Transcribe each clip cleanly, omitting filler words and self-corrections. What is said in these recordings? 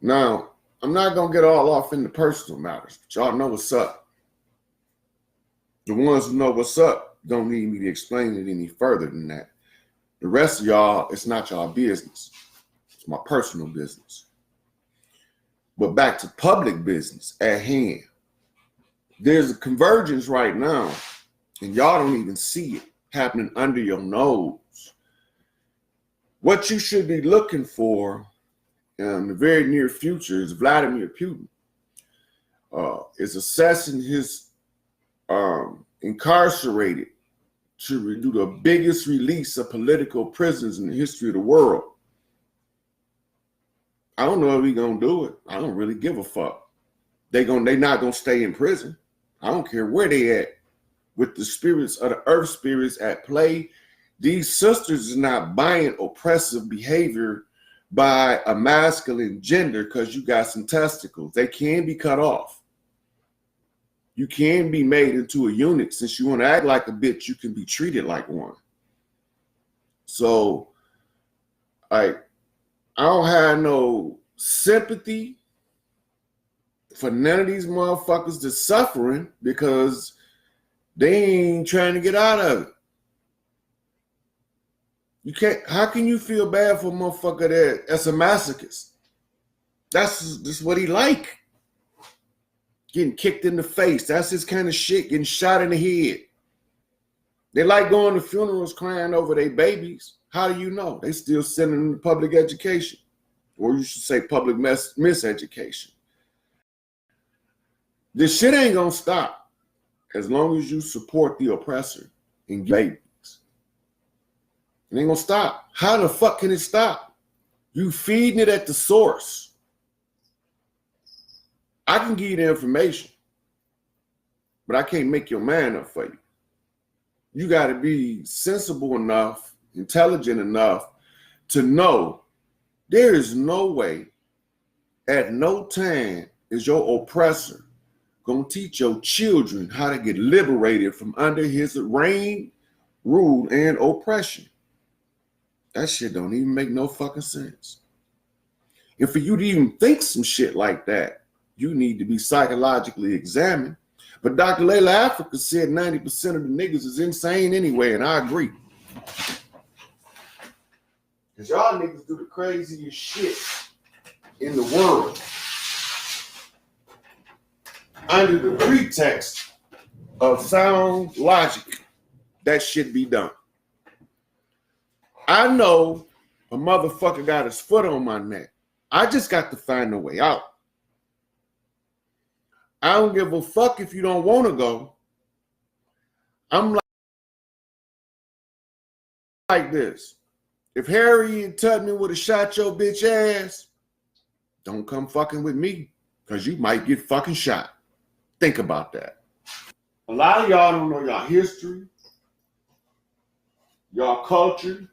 Now, I'm not going to get all off into personal matters, but y'all know what's up. The ones who know what's up don't need me to explain it any further than that. The rest of y'all, it's not y'all business. It's my personal business. But back to public business at hand. There's a convergence right now, and y'all don't even see it happening under your nose. What you should be looking for in the very near future is Vladimir Putin is assessing his incarcerated to do the biggest release of political prisoners in the history of the world. I don't know if he's gonna do it. I don't really give a fuck. They not gonna stay in prison. I don't care where they at. With the spirits of the earth spirits at play, these sisters is not buying oppressive behavior by a masculine gender because you got some testicles. They can be cut off. You can be made into a eunuch. Since you want to act like a bitch, you can be treated like one. So, I don't have no sympathy for none of these motherfuckers that's suffering because they ain't trying to get out of it. You can't. How can you feel bad for a motherfucker that's a masochist? That's just what he like. Getting kicked in the face. That's his kind of shit. Getting shot in the head. They like going to funerals crying over their babies. How do you know? They still sending them to public education. Or you should say public miseducation. This shit ain't gonna stop as long as you support the oppressor and babies. It ain't gonna stop. How the fuck can it stop? You feeding it at the source. I can give you the information, but I can't make your mind up for you. You got to be sensible enough, intelligent enough to know there is no way at no time is your oppressor going to teach your children how to get liberated from under his reign, rule, and oppression. That shit don't even make no fucking sense. And for you to even think some shit like that, you need to be psychologically examined. But Dr. Layla Africa said 90% of the niggas is insane anyway, and I agree. Because y'all niggas do the craziest shit in the world under the pretext of sound logic. That shit be done. I know a motherfucker got his foot on my neck. I just got to find a way out. I don't give a fuck if you don't want to go. I'm like this. If Harry and Tubman would have shot your bitch ass, don't come fucking with me because you might get fucking shot. Think about that. A lot of y'all don't know y'all history, y'all culture,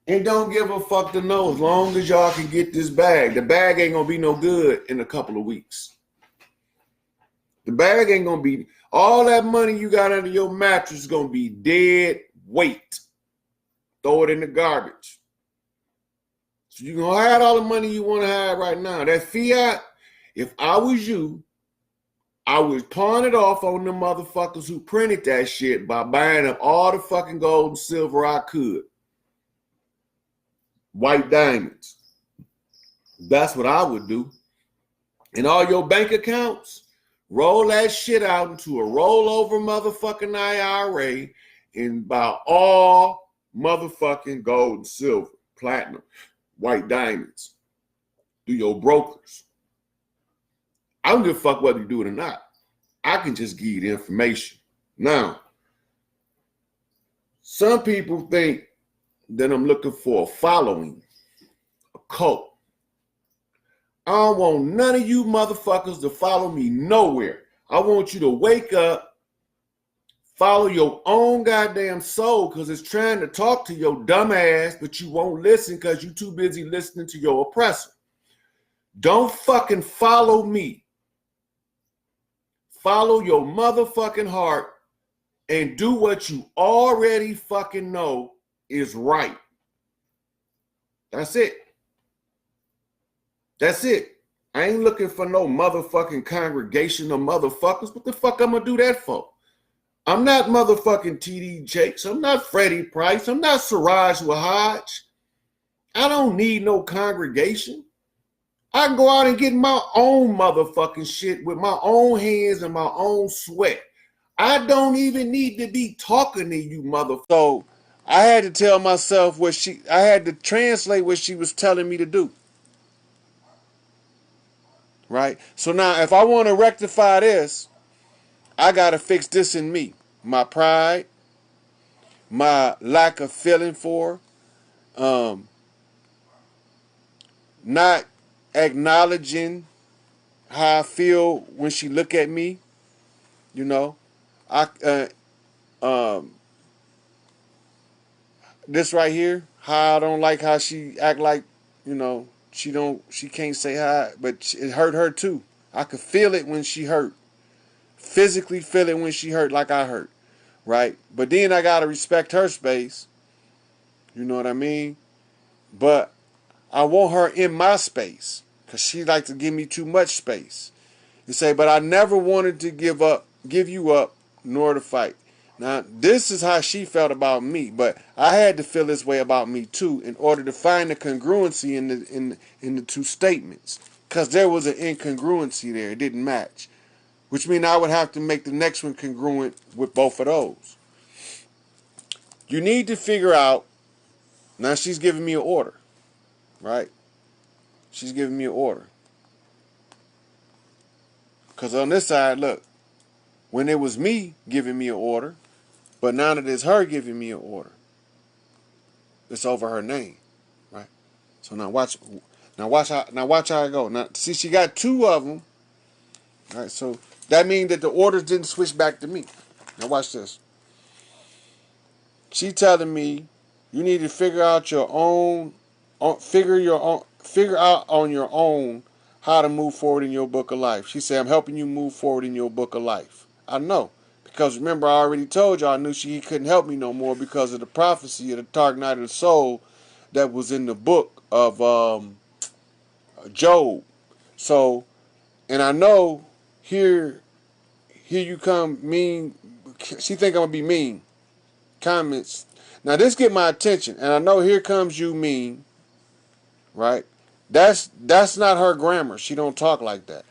and don't give a fuck to know as long as y'all can get this bag. The bag ain't gonna be no good in a couple of weeks. The bag ain't gonna be, all that money you got under your mattress is gonna be dead weight. Throw it in the garbage. So you're gonna have all the money you wanna have right now. That fiat, if I was you, I would pawn it off on the motherfuckers who printed that shit by buying up all the fucking gold and silver I could. White diamonds. That's what I would do. And all your bank accounts, roll that shit out into a rollover motherfucking IRA and buy all motherfucking gold and silver, platinum, white diamonds. Do your brokers. I don't give a fuck whether you do it or not. I can just give you the information. Now, some people think that I'm looking for a following, a cult. I don't want none of you motherfuckers to follow me nowhere. I want you to wake up, follow your own goddamn soul because it's trying to talk to your dumb ass, but you won't listen because you're too busy listening to your oppressor. Don't fucking follow me. Follow your motherfucking heart and do what you already fucking know is right. That's it. That's it. I ain't looking for no motherfucking congregation of motherfuckers. What the fuck I'm gonna do that for? I'm not motherfucking TD Jakes. I'm not Freddie Price. I'm not Siraj Wahaj. I don't need no congregation. I can go out and get my own motherfucking shit with my own hands and my own sweat. I don't even need to be talking to you, motherfucker. So I had to tell myself I had to translate what she was telling me to do. Right? So now if I want to rectify this, I got to fix this in me. My pride, my lack of feeling for, not acknowledging how I feel when she look at me, you know. I this right here, how I don't like how she act like, you know, she can't say hi, but it hurt her too. I could feel it when she hurt. Physically feel it when she hurt like I hurt, right? But then I gotta respect her space. You know what I mean? But I want her in my space because she like to give me too much space. You say, but I never wanted to give you up, nor to fight. Now, this is how she felt about me, but I had to feel this way about me too in order to find the congruency in the two statements. Because there was an incongruency there. It didn't match. Which means I would have to make the next one congruent with both of those. You need to figure out, now she's giving me an order, right? She's giving me an order. Because on this side, look, when it was me giving me an order, but now that it's her giving me an order, it's over her name, right? So now watch how I go. Now see, she got two of them, all right? So that means that the orders didn't switch back to me. Now watch this. She telling me you need to figure out on your own how to move forward in your book of life. She said, I'm helping you move forward in your book of life. I know. Because remember, I already told you I knew she couldn't help me no more because of the prophecy of the dark night of the soul that was in the book of Job. So, and I know here you come mean. She think I'm gonna be mean. Comments. Now this get my attention, and I know here comes you mean, right? That's not her grammar. She don't talk like that.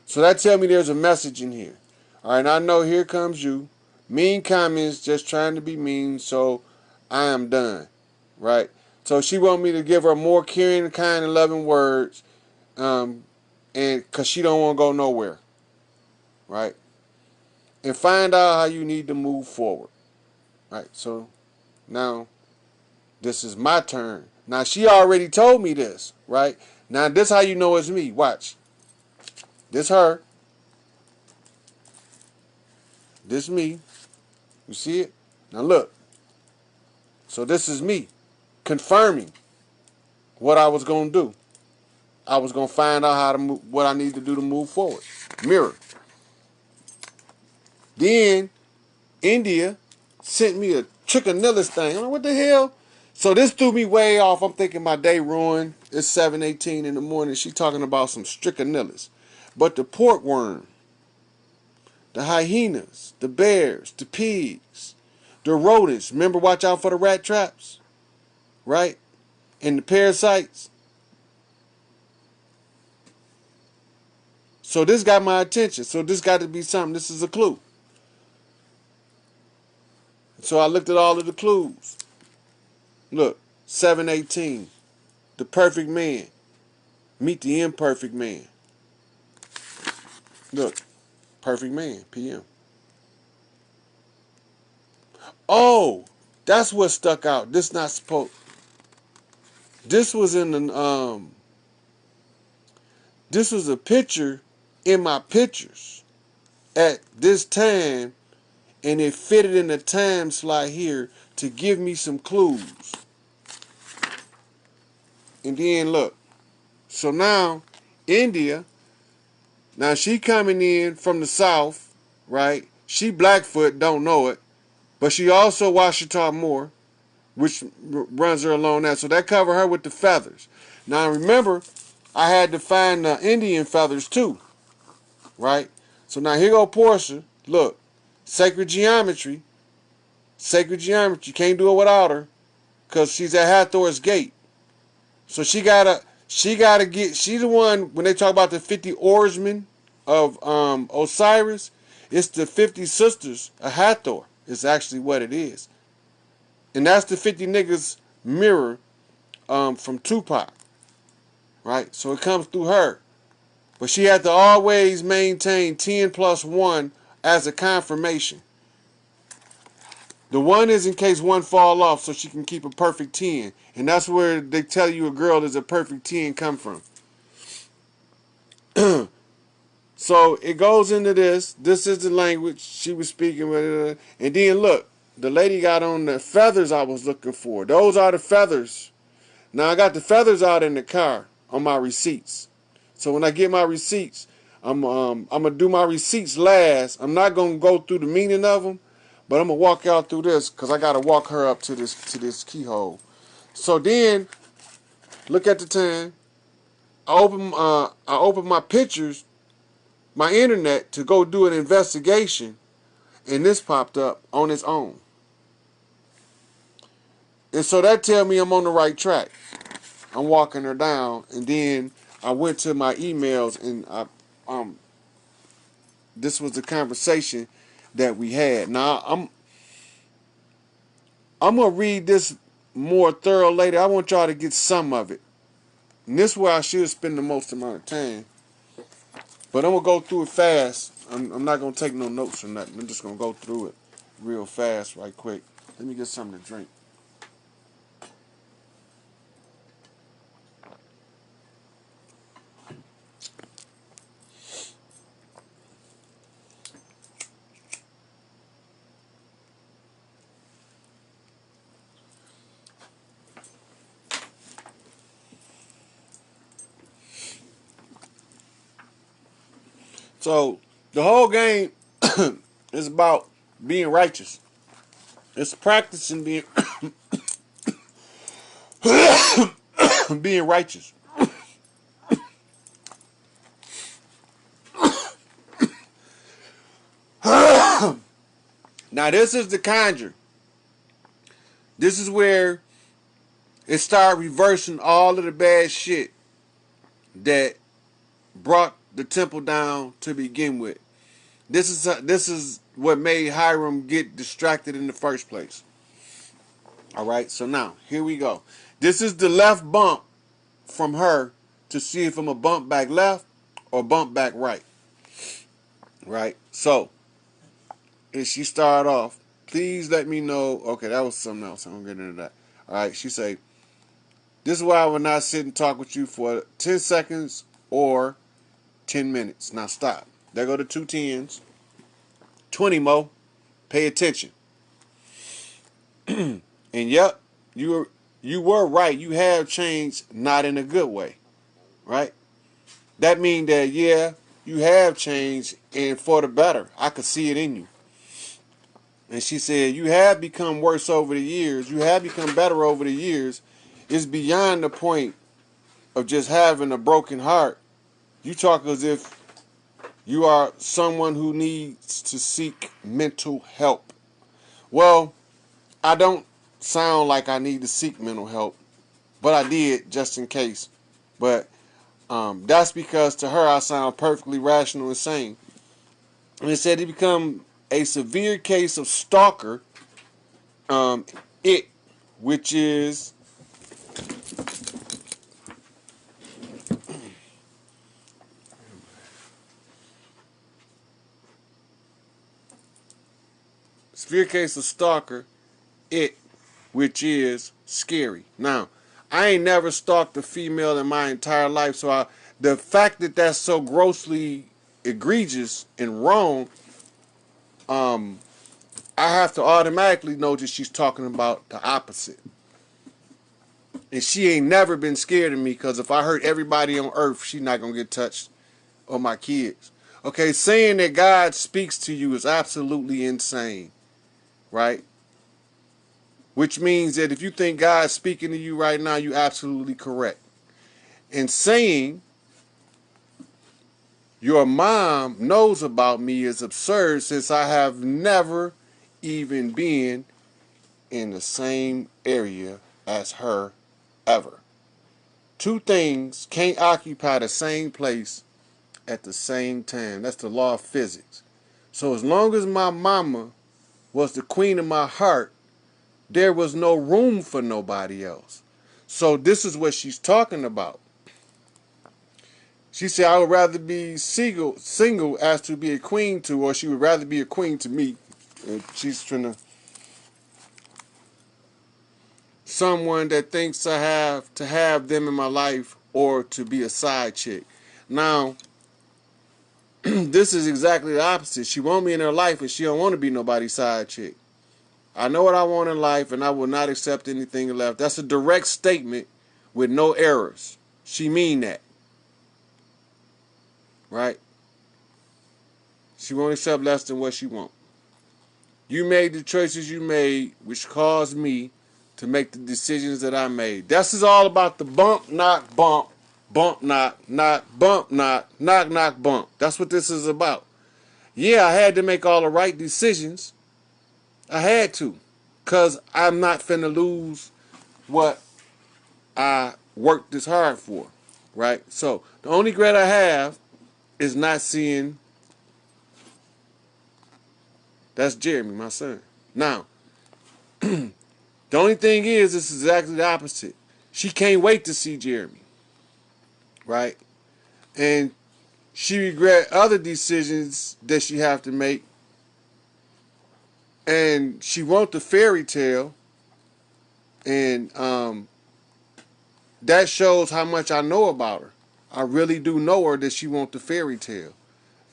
So that tell me there's a message in here. All right, I know here comes you. Mean comments, just trying to be mean, so I am done. Right? So she want me to give her more caring, kind, and loving words, and because she don't want to go nowhere. Right? And find out how you need to move forward. Right? So now this is my turn. Now she already told me this. Right? Now this how you know it's me. Watch. This her. This me. You see it? Now look. So this is me confirming what I was going to do. I was going to find out how to move, what I need to do to move forward. Mirror. Then India sent me a trichinellus thing. I'm like, what the hell? So this threw me way off. I'm thinking my day ruined. It's 7:18 in the morning. She talking about some trichinellus. But the porkworm, the hyenas, the bears, the pigs, the rodents. Remember, watch out for the rat traps, right? And the parasites. So this got my attention. So this got to be something. This is a clue. So I looked at all of the clues. Look, 7:18. The perfect man. Meet the imperfect man. Look, perfect man, PM. Oh, that's what stuck out. This not supposed. This was in the This was a picture in my pictures at this time, and it fitted in the time slot here to give me some clues. And then look. So now, India, now she coming in from the south, right? She Blackfoot, don't know it. But she also Washita Moore, which runs her along that. So that cover her with the feathers. Now remember, I had to find the Indian feathers too, right? So now here go Portia. Look, sacred geometry. Sacred geometry. Can't do it without her, cause she's at Hathor's gate. So she gotta get. She's the one when they talk about the 50 oarsmen of Osiris. It's the 50 sisters of Hathor. Is actually what it is, and that's the 50 niggas mirror from Tupac, right? So it comes through her. But she had to always maintain 10 plus 1 as a confirmation. The 1 is in case 1 fall off so she can keep a perfect 10. And that's where they tell you a girl is a perfect 10 come from. So it goes into this. This is the language she was speaking with. And then look, the lady got on the feathers I was looking for. Those are the feathers. Now I got the feathers out in the car on my receipts. So when I get my receipts, I'm gonna do my receipts last. I'm not gonna go through the meaning of them, but I'm gonna walk out through this because I gotta walk her up to this keyhole. So then, look at the time. I open my pictures, my internet to go do an investigation, and this popped up on its own. And so that tell me I'm on the right track. I'm walking her down, and then I went to my emails, and this was the conversation that we had. Now I'm gonna read this more thorough later. I want y'all to get some of it, and this is where I should spend the most amount of time. But I'm gonna go through it fast. I'm not gonna take no notes or nothing. I'm just gonna go through it real fast, right quick. Let me get something to drink. So the whole game is about being righteous. It's practicing being being righteous. Now this is the conjure. This is where it started reversing all of the bad shit that brought the temple down to begin with. This is what made Hiram get distracted in the first place. All right, so now here we go. This is the left bump from her to see if I'm a bump back left or bump back right. Right, so and she started off. Please let me know. Okay, that was something else. I'm gonna get into that. All right, she say, "This is why I will not sit and talk with you for 10 seconds or 10 minutes." Now stop. There go the 2 tens. 20 more. Pay attention. And yep, you were right. You have changed, not in a good way, right? That means that yeah, you have changed, and for the better. I could see it in you. And she said, you have become worse over the years. You have become better over the years. It's beyond the point of just having a broken heart. You talk as if you are someone who needs to seek mental help. Well, I don't sound like I need to seek mental help, but I did just in case. But that's because to her I sound perfectly rational and sane. And it said it become a severe case of stalker, um, it, which is severe case of stalker, it, which is scary. Now, I ain't never stalked a female in my entire life, so the fact that that's so grossly egregious and wrong, I have to automatically know that she's talking about the opposite. And she ain't never been scared of me because if I hurt everybody on earth, she's not going to get touched or my kids. Okay, saying that God speaks to you is absolutely insane, right? Which means that if you think God's speaking to you right now, you're absolutely correct. And saying your mom knows about me is absurd since I have never even been in the same area as her ever. Two things can't occupy the same place at the same time. That's the law of physics. So as long as my mama was the queen of my heart, there was no room for nobody else. So this is what she's talking about. She said, I would rather be single as to be a queen to, or she would rather be a queen to me. And she's trying to, someone that thinks I have to have them in my life or to be a side chick. Now, this is exactly the opposite. She want me in her life and she don't want to be nobody's side chick. I know what I want in life and I will not accept anything left. That's a direct statement with no errors. She mean that. Right? She won't accept less than what she want. You made the choices you made, which caused me to make the decisions that I made. This is all about the bump, knock, bump, bump, knock, knock, bump, knock, knock, knock, bump. That's what this is about. Yeah, I had to make all the right decisions. I had to. Because I'm not finna lose what I worked this hard for. Right? So, the only regret I have is not seeing. That's Jeremy, my son. Now, the only thing is, this is exactly the opposite. She can't wait to see Jeremy, right? And she regret other decisions that she have to make, and she want the fairy tale, and that shows how much I know about her. I really do know her that she want the fairy tale.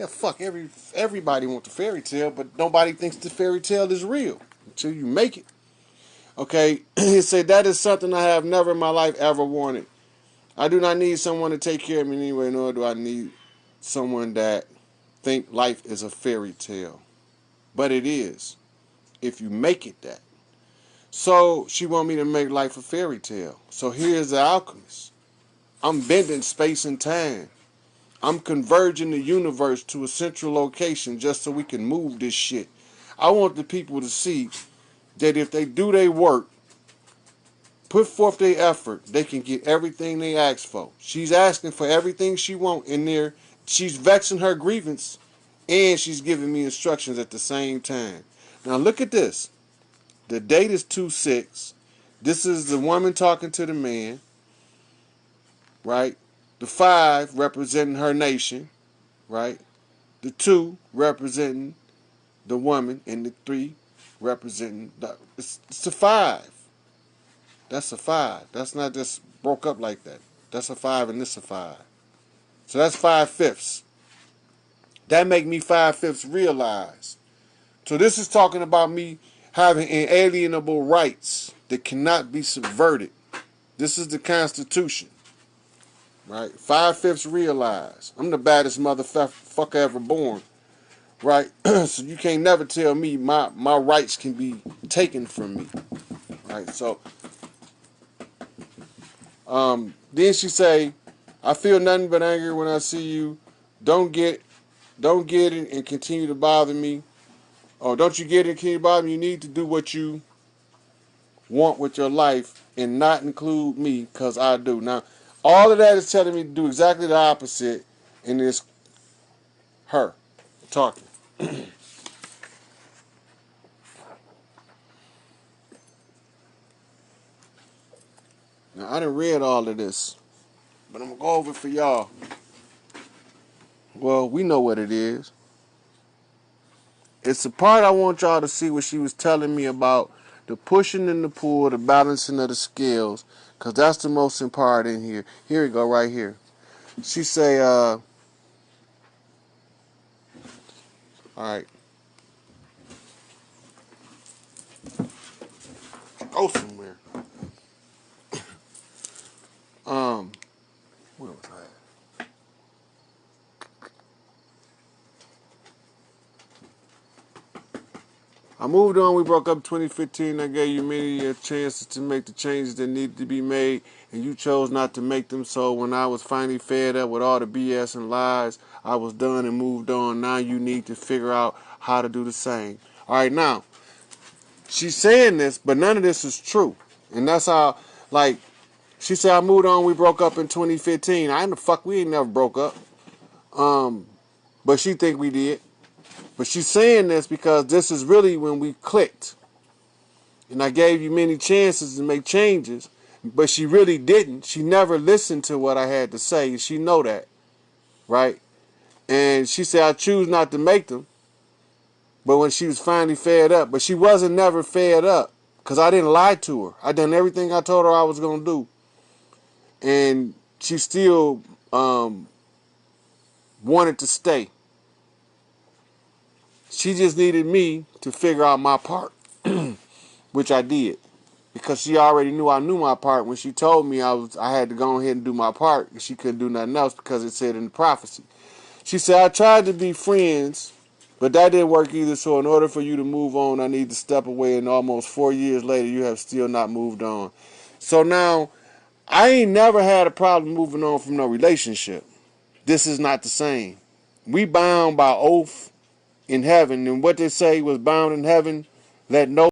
Yeah, fuck, everybody want the fairy tale, but nobody thinks the fairy tale is real until you make it. Okay, he said that is something I have never in my life ever wanted. I do not need someone to take care of me anyway, nor do I need someone that think life is a fairy tale. But it is, if you make it that. So she want me to make life a fairy tale. So here's the alchemist. I'm bending space and time. I'm converging the universe to a central location just so we can move this shit. I want the people to see that if they do their work, put forth their effort, they can get everything they ask for. She's asking for everything she want in there. She's vexing her grievance, and she's giving me instructions at the same time. Now look at this. The date is 2/6. This is the woman talking to the man, right? The 5 representing her nation, right? The 2 representing the woman, and the 3 representing it's a 5. That's a 5. That's not just broke up like that. That's a 5 and this a 5. So that's 5/5. That make me 5/5 realized. So this is talking about me having inalienable rights that cannot be subverted. This is the Constitution. Right? 5/5 realized. I'm the baddest motherfucker ever born. Right? So you can't never tell me my rights can be taken from me. Right? So then she say, I feel nothing but anger when I see you. Don't get it and continue to bother me. Oh, don't you get it and continue to bother me? You need to do what you want with your life and not include me because I do. Now, all of that is telling me to do exactly the opposite, and it's her talking. Now, I done read all of this, but I'm going to go over it for y'all. Well, we know what it is. It's the part I want y'all to see what she was telling me about the pushing and the pull, the balancing of the scales, because that's the most important in here. Here we go, right here. She say, all right, go somewhere. Where was I? I moved on. We broke up in 2015. I gave you many chances to make the changes that needed to be made, and you chose not to make them. So when I was finally fed up with all the BS and lies, I was done and moved on. Now you need to figure out how to do the same. All right, now, she's saying this, but none of this is true. And that's how, like, she said I moved on. We broke up in 2015. I ain't the fuck. We ain't never broke up. But she think we did. But she's saying this because this is really when we clicked. And I gave you many chances to make changes, but she really didn't. She never listened to what I had to say, and she know that, right? And she said I choose not to make them. But when she was finally fed up, but she wasn't never fed up because I didn't lie to her. I done everything I told her I was gonna do, and she still wanted to stay. She just needed me to figure out my part, which I did. Because she already knew I knew my part when she told me I had to go ahead and do my part, and she couldn't do nothing else because it said in the prophecy. She said, I tried to be friends, but that didn't work either, so in order for you to move on, I need to step away, and almost 4 years later, you have still not moved on. So now, I ain't never had a problem moving on from no relationship. This is not the same. We bound by oath in heaven, and what they say was bound in heaven, let no